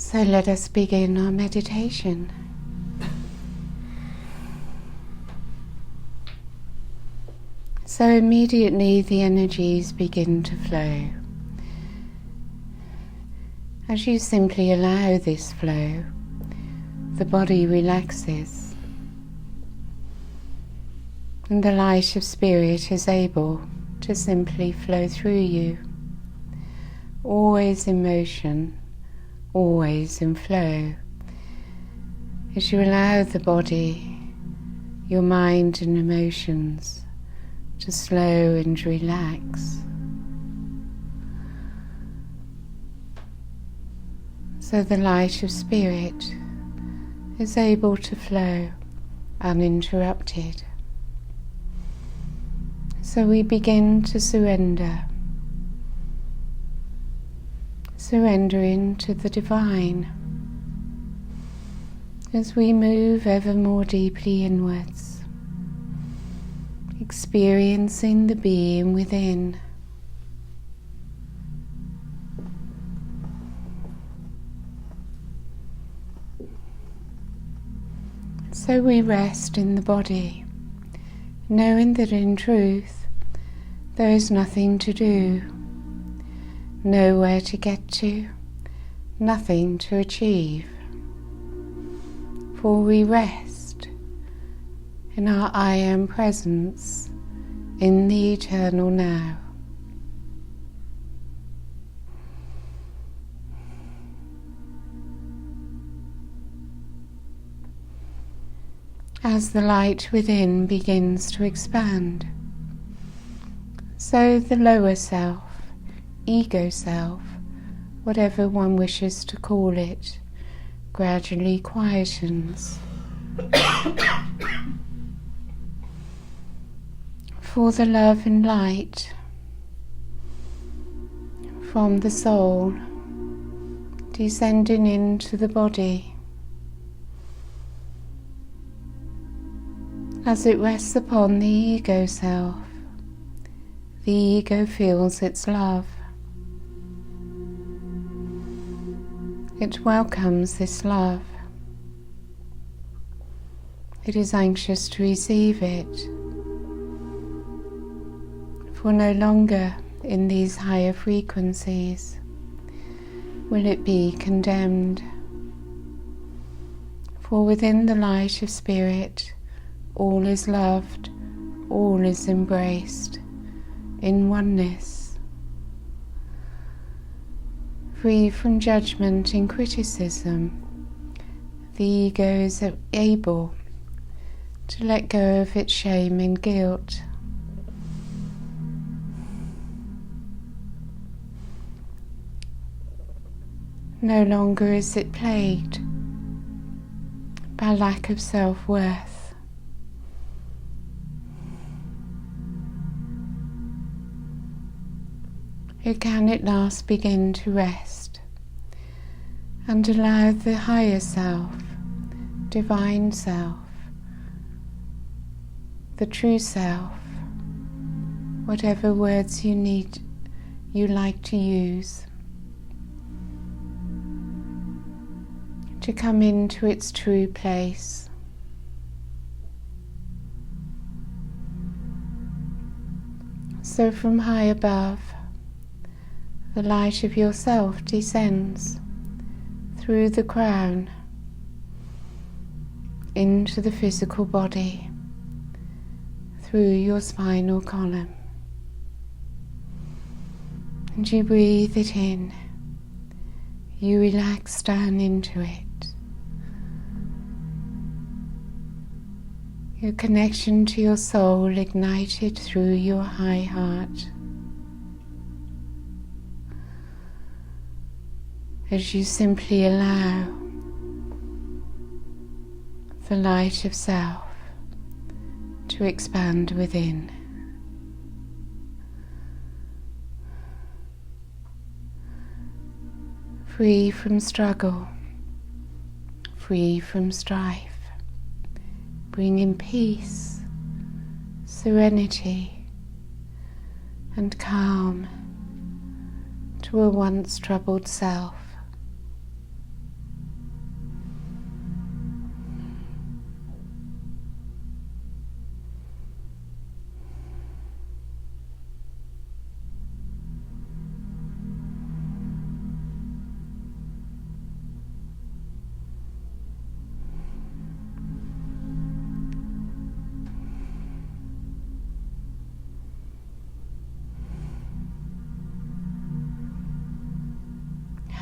So let us begin our meditation. So immediately the energies begin to flow. As you simply allow this flow, the body relaxes, and the light of spirit is able to simply flow through you, always in motion, always in flow. As you allow the body, your mind and emotions to slow and relax, so the light of spirit is able to flow uninterrupted. So we begin to surrender into the divine as we move ever more deeply inwards, experiencing the being within. So we rest in the body, knowing that in truth there is nothing to do, nowhere to get to, nothing to achieve. For we rest in our I Am presence in the eternal now. As the light within begins to expand, so the lower self, ego self, whatever one wishes to call it, gradually quietens. For the love and light from the soul descending into the body, as it rests upon the ego self, the ego feels its love. It welcomes this love. It is anxious to receive it. For no longer in these higher frequencies will it be condemned. For within the light of spirit, all is loved, all is embraced, in oneness. Free from judgment and criticism, the ego is able to let go of its shame and guilt. No longer is it plagued by lack of self-worth. It can at last begin to rest and allow the higher self, divine self, the true self, whatever words you like to use, to come into its true place. So from high above, the light of yourself descends through the crown into the physical body, through your spinal column. And you breathe it in, you relax down into it. Your connection to your soul ignited through your high heart. As you simply allow the light of self to expand within. Free from struggle, free from strife, bringing peace, serenity, and calm to a once troubled self.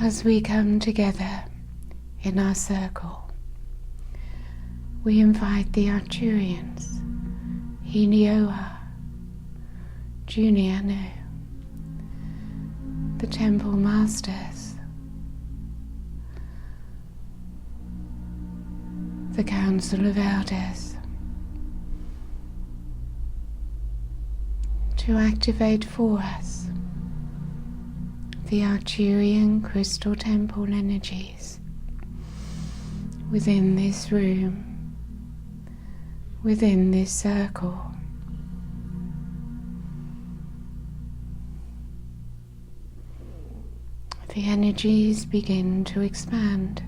As we come together in our circle, we invite the Arcturians, Hinioa, Juniano, the Temple Masters, the Council of Elders, to activate for us the Arcturian crystal temple energies within this room, within this circle. The energies begin to expand,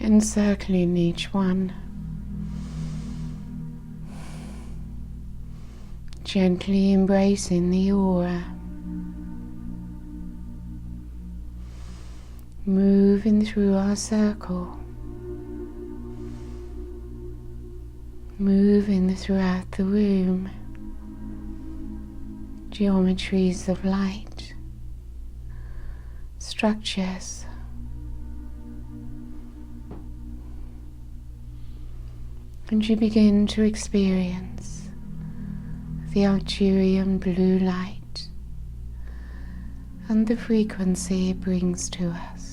encircling each one, gently embracing the aura, moving through our circle, moving throughout the room, geometries of light, structures, and you begin to experience the Arcturian blue light and the frequency it brings to us.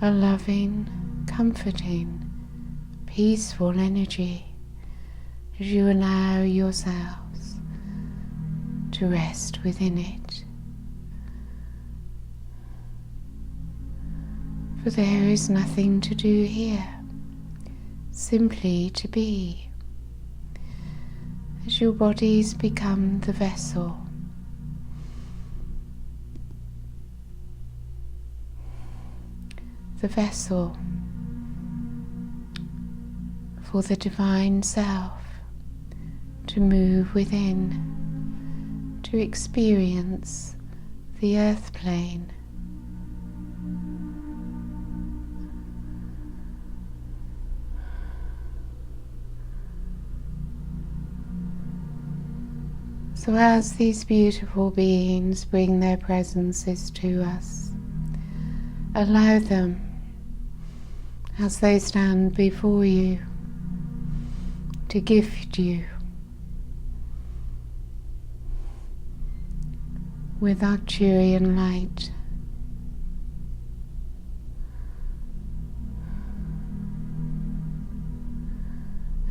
A loving, comforting, peaceful energy as you allow yourselves to rest within it. For there is nothing to do here, simply to be, as your bodies become the vessel. The vessel for the divine self to move within, to experience the earth plane. So as these beautiful beings bring their presences to us, allow them, as they stand before you, to gift you with Arcturian light.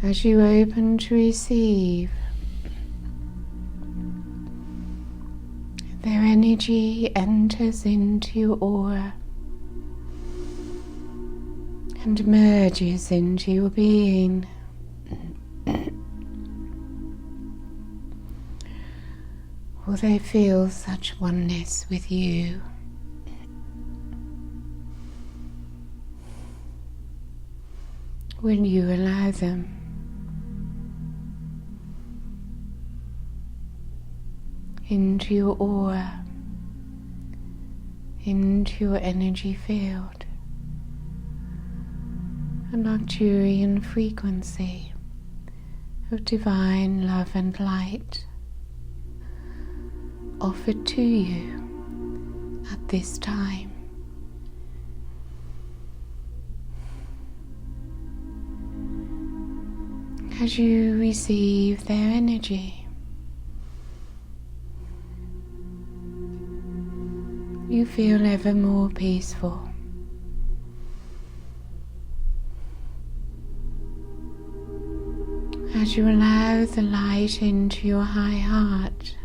As you open to receive, their energy enters into your aura and merges into your being. Will they feel such oneness with you? Will you allow them? Into your aura, into your energy field, an Arcturian frequency of divine love and light offered to you at this time. As you receive their energy, you feel ever more peaceful. As you allow the light into your high heart,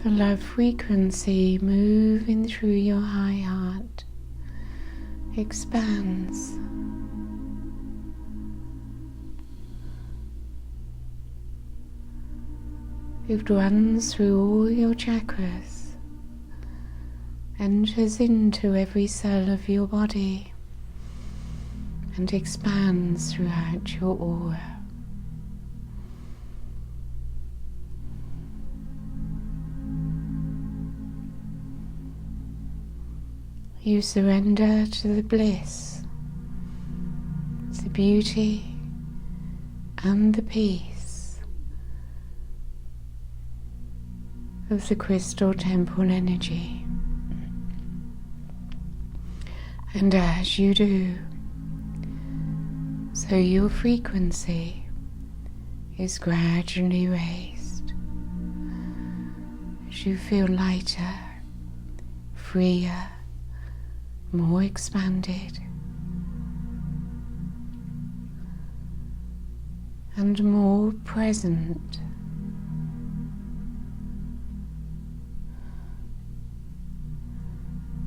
the love frequency moving through your high heart expands. It runs through all your chakras, enters into every cell of your body, and expands throughout your aura. You surrender to the bliss, the beauty, and the peace of the crystal temple energy. And as you do, so your frequency is gradually raised as you feel lighter, freer, more expanded, and more present.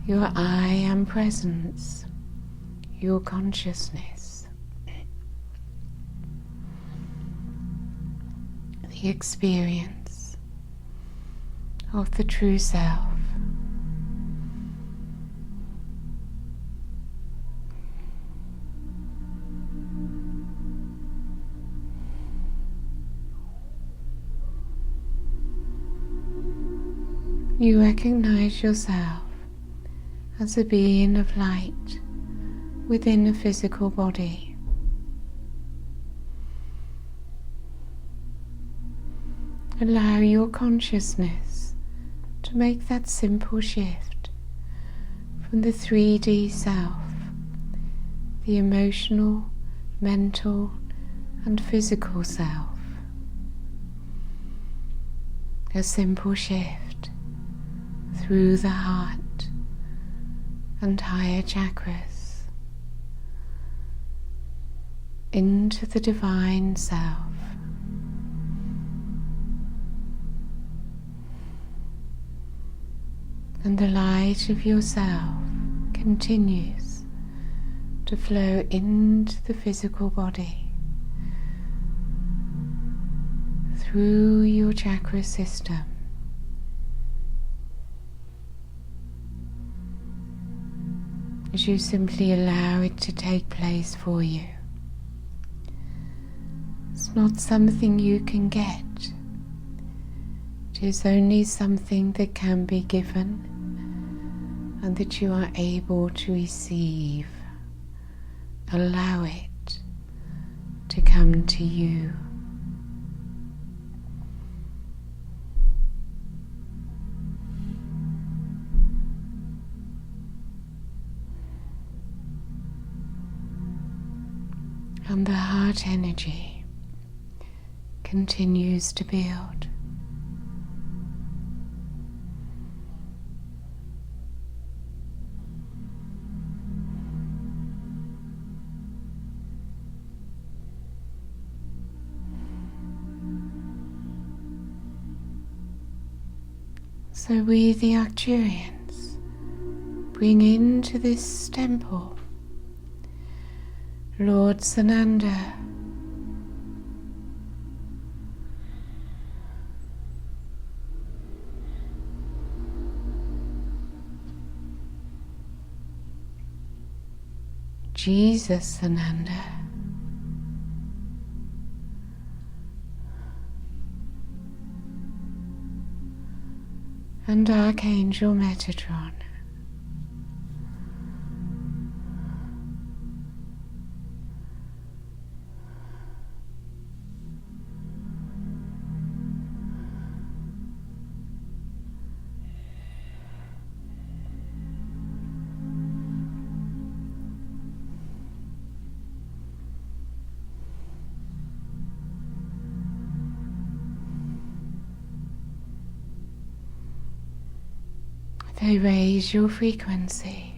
Your I am presence, your consciousness, the experience of the true self. You recognize yourself as a being of light within a physical body. Allow your consciousness to make that simple shift from the 3D self, the emotional, mental, and physical self. A simple shift through the heart and higher chakras into the divine self. And the light of yourself continues to flow into the physical body through your chakra system. As you simply allow it to take place for you. It's not something you can get. It is only something that can be given and that you are able to receive. Allow it to come to you. And the heart energy continues to build. So we, the Arcturians, bring into this temple Lord Sananda, Jesus Sananda, and Archangel Metatron. They raise your frequency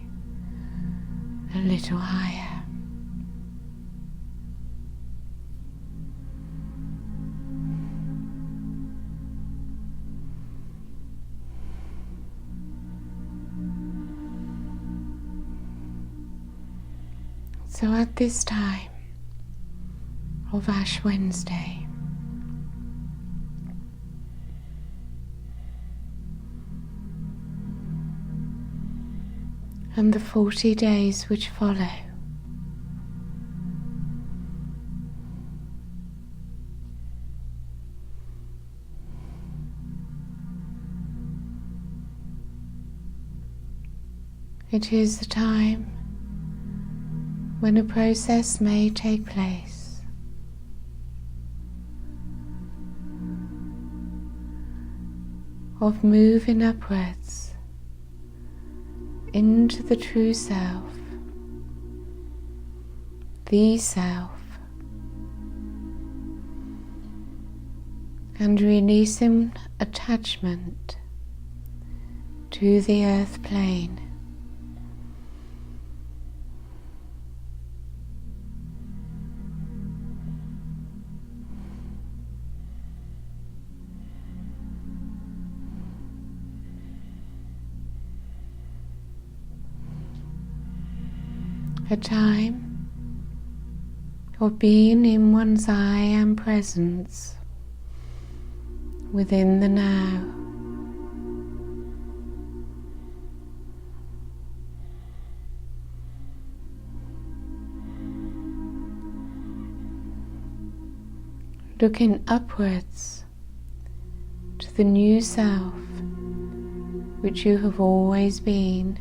a little higher. So at this time of Ash Wednesday, and the 40 days which follow, it is the time when a process may take place of moving upwards into the true self, the self, and releasing attachment to the earth plane. A time of being in one's I am presence within the now. Looking upwards to the new self which you have always been,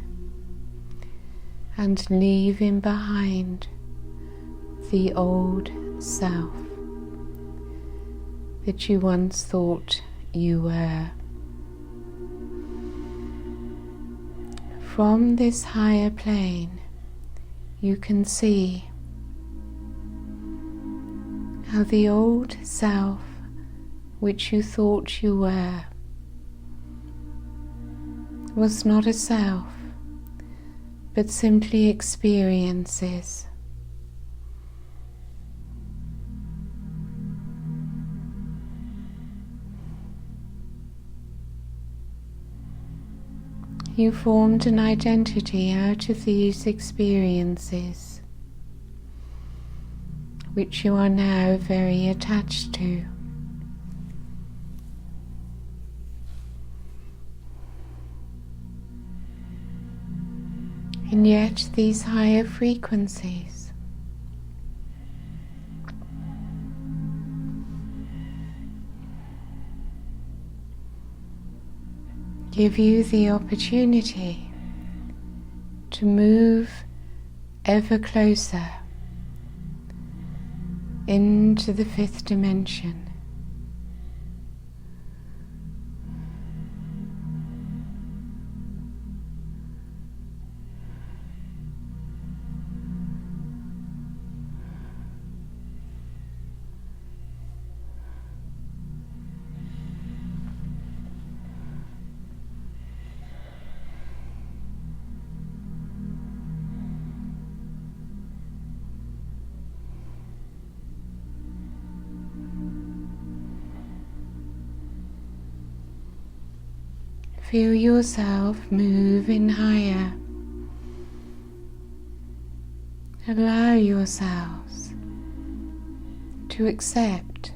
and leaving behind the old self that you once thought you were. From this higher plane, you can see how the old self which you thought you were was not a self, but simply experiences. You formed an identity out of these experiences, which you are now very attached to. And yet these higher frequencies give you the opportunity to move ever closer into the fifth dimension. Feel yourself moving higher. Allow yourselves to accept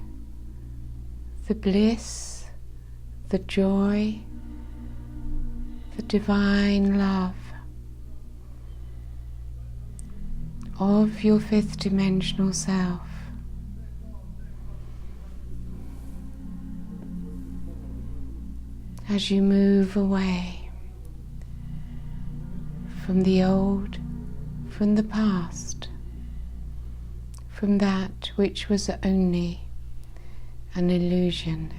the bliss, the joy, the divine love of your fifth dimensional self. As you move away from the old, from the past, from that which was only an illusion.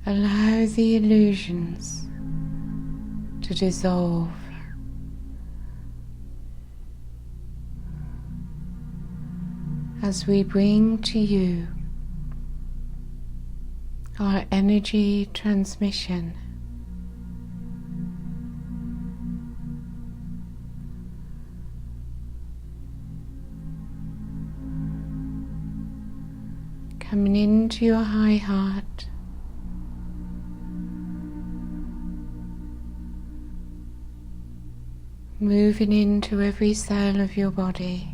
Allow the illusions to dissolve. As we bring to you our energy transmission, coming into your high heart, moving into every cell of your body,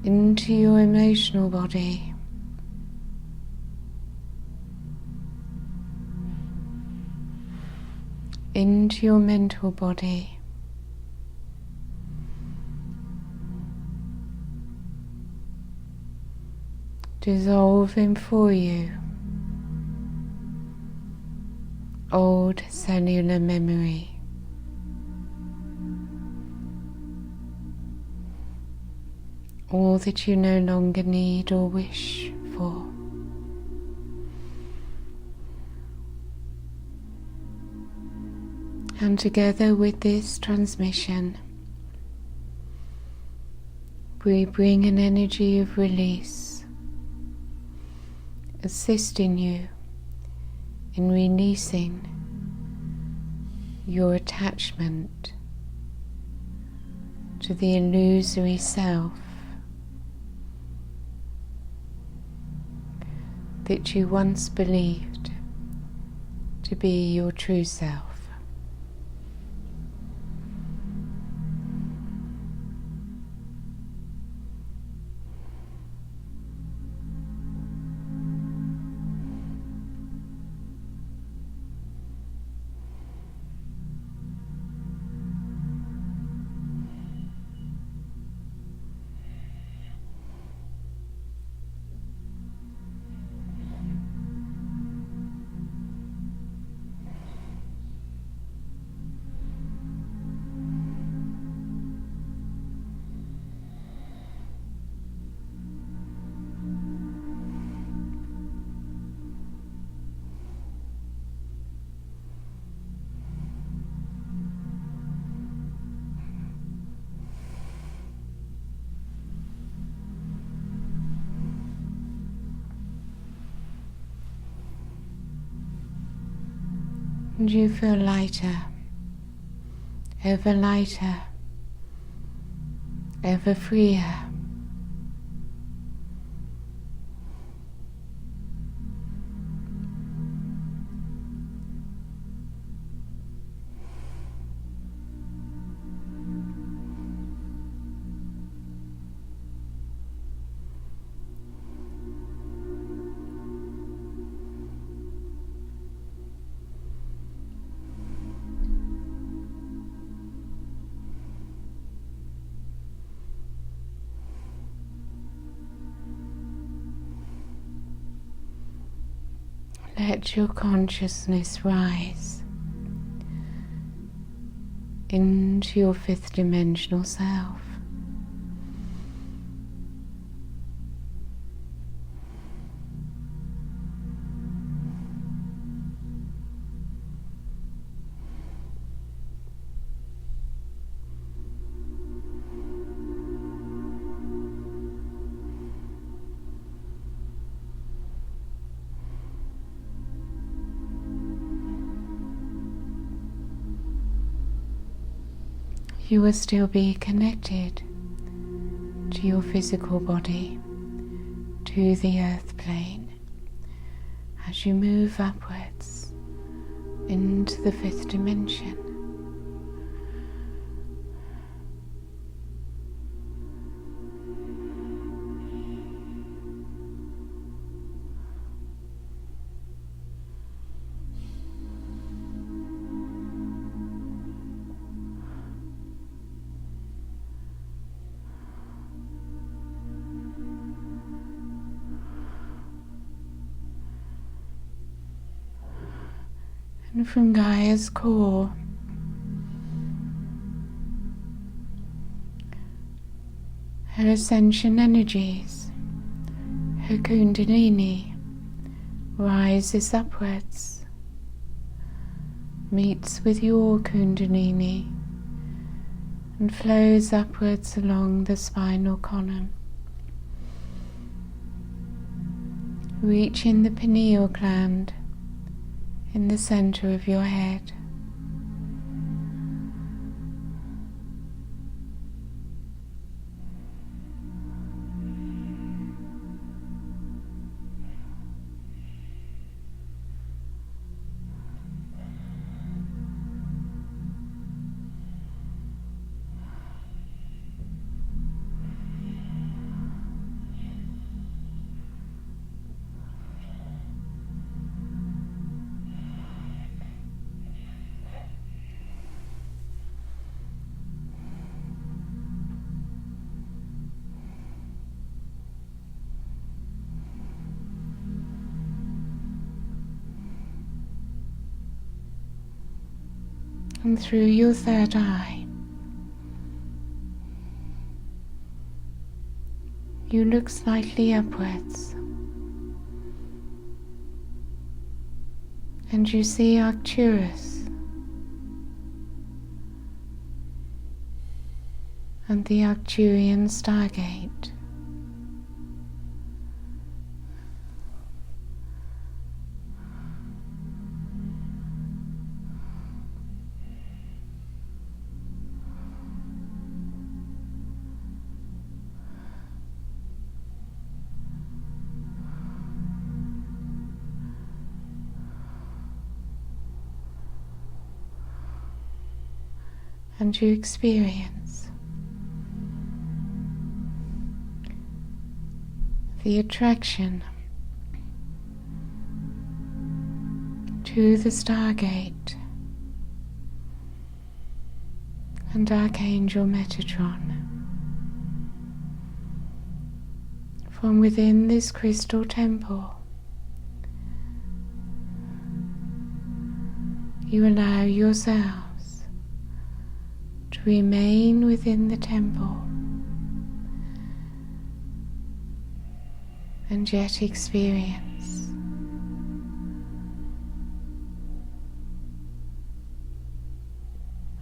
into your emotional body, into your mental body, dissolving for you old cellular memory, all that you no longer need or wish for. And together with this transmission, we bring an energy of release, assisting you in releasing your attachment to the illusory self that you once believed to be your true self. And you feel lighter, ever freer. Let your consciousness rise into your fifth dimensional self. You will still be connected to your physical body, to the earth plane, as you move upwards into the fifth dimension. And from Gaia's core, her ascension energies, her Kundalini, rises upwards, meets with your Kundalini, and flows upwards along the spinal column, reaching the pineal gland in the center of your head. And through your third eye, you look slightly upwards and you see Arcturus and the Arcturian stargate. And you experience the attraction to the stargate and Archangel Metatron from within this crystal temple. You allow yourselves to remain within the temple and yet experience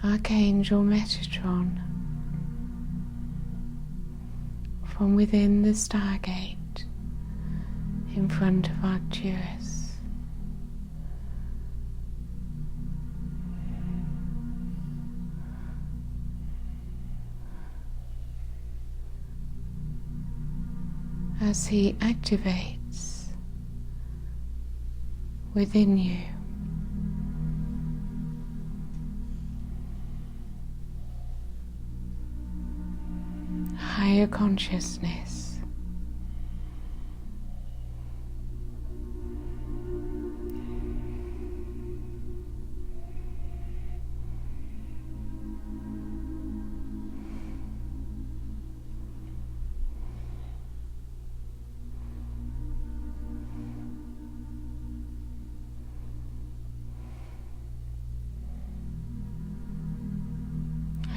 Archangel Metatron from within the stargate in front of Arcturus. As he activates within you higher consciousness,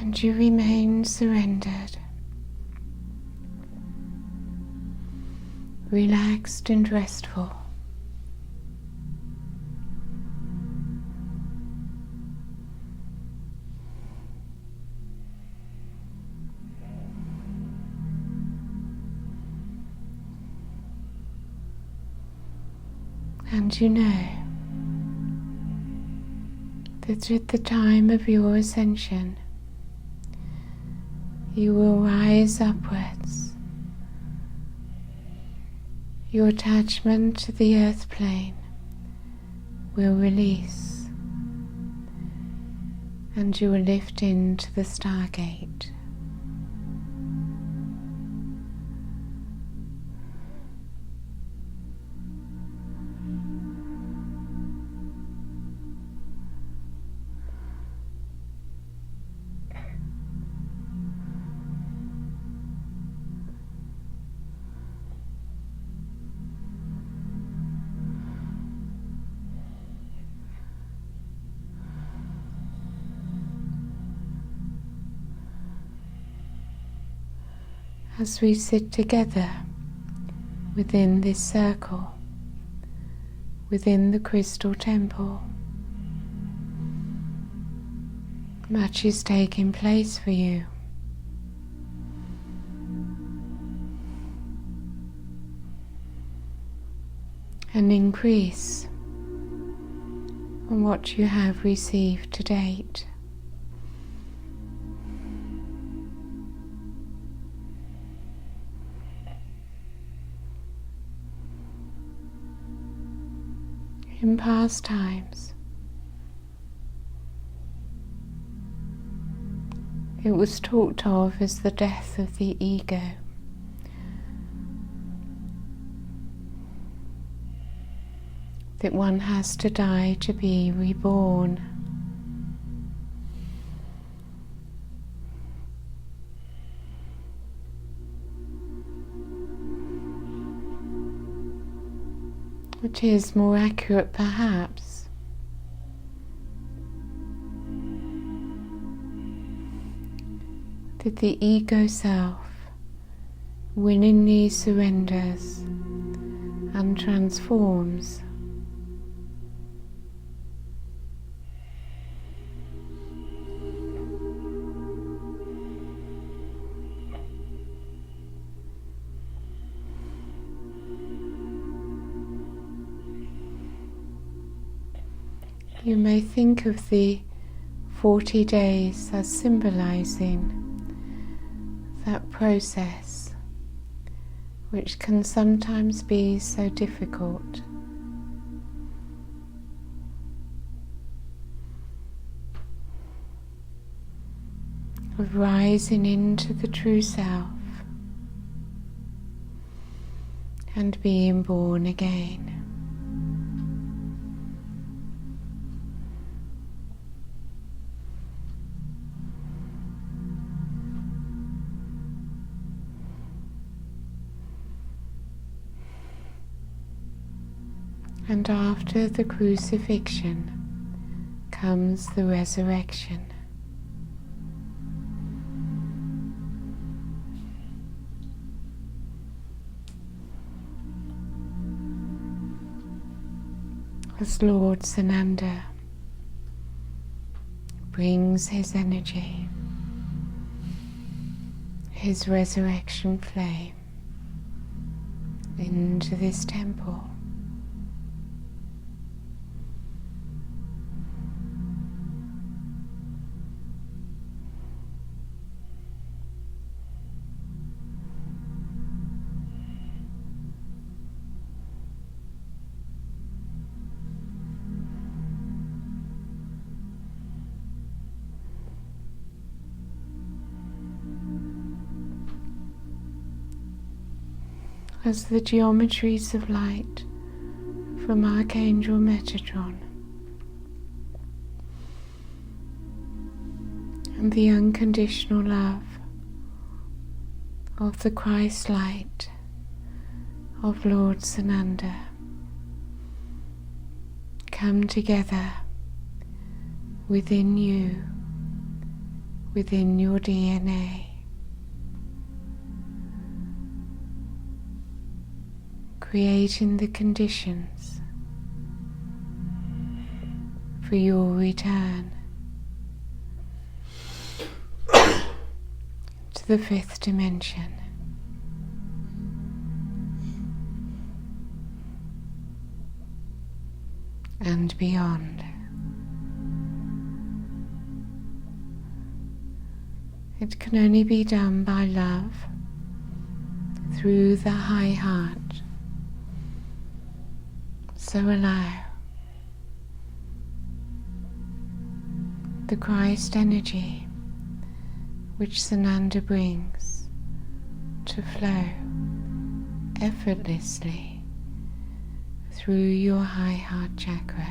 and you remain surrendered, relaxed and restful. And you know that at the time of your ascension, you will rise upwards. Your attachment to the earth plane will release, and you will lift into the stargate. As we sit together within this circle, within the crystal temple, much is taking place for you. An increase on what you have received to date. In past times, it was talked of as the death of the ego. That one has to die to be reborn. Which is more accurate, perhaps. That the ego self willingly surrenders and transforms. You may think of the 40 days as symbolizing that process, which can sometimes be so difficult. Of rising into the true self and being born again. And after the crucifixion comes the resurrection. As Lord Sananda brings his energy, his resurrection flame, into this temple. As the geometries of light from Archangel Metatron and the unconditional love of the Christ light of Lord Sananda come together within you, within your DNA. Creating the conditions for your return to the fifth dimension. And beyond. It can only be done by love through the high heart. So allow the Christ energy which Sananda brings to flow effortlessly through your high heart chakra.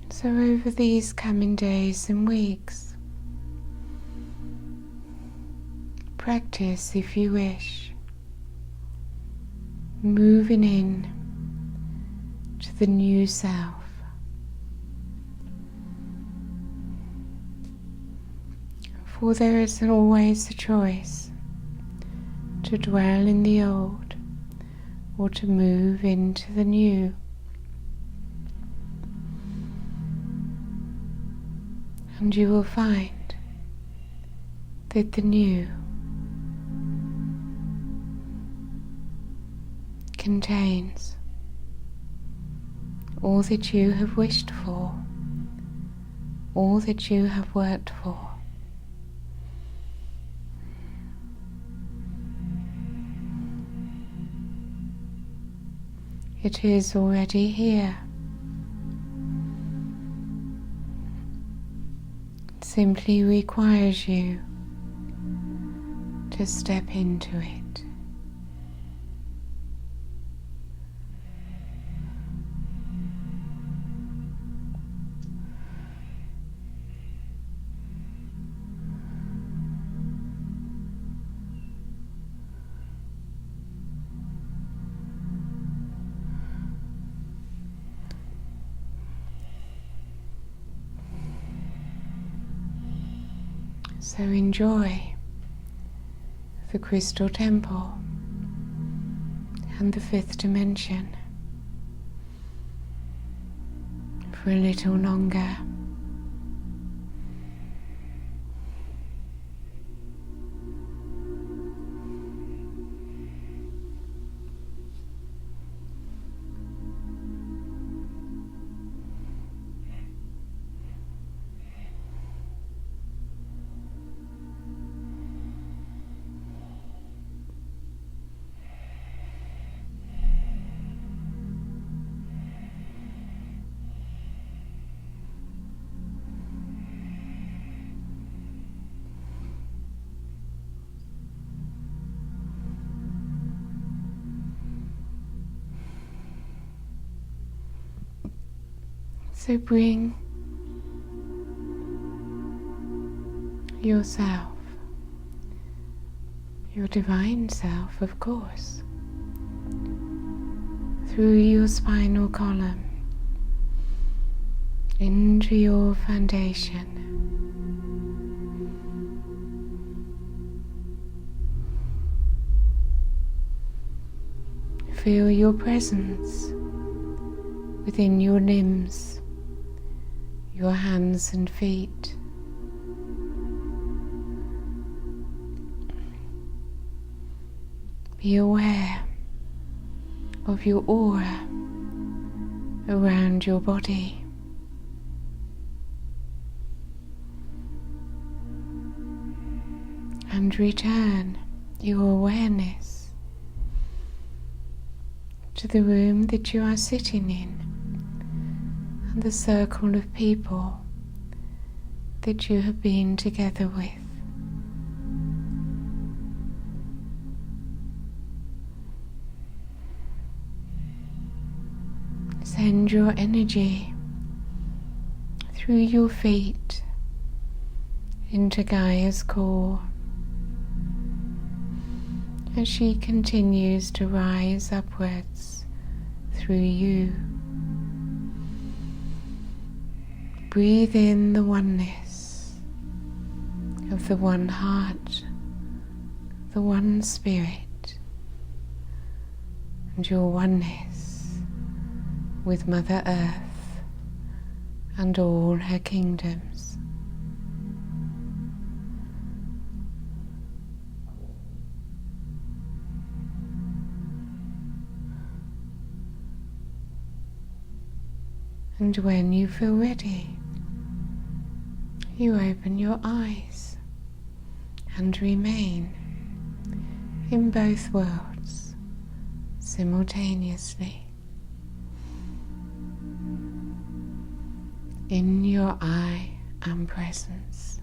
So over these coming days and weeks, practice, if you wish, moving in to the new self. For there is always a choice to dwell in the old or to move into the new. And you will find that the new contains all that you have wished for, all that you have worked for. It is already here. It simply requires you to step into it. So enjoy the crystal temple and the fifth dimension for a little longer. So bring yourself, your divine self, of course, through your spinal column into your foundation. Feel your presence within your limbs, your hands and feet. Be aware of your aura around your body. And return your awareness to the room that you are sitting in, and the circle of people that you have been together with. Send your energy through your feet into Gaia's core as she continues to rise upwards through you. Breathe in the oneness of the one heart, the one spirit, and your oneness with Mother Earth and all her kingdoms. And when you feel ready, you open your eyes and remain in both worlds simultaneously. In your I am presence.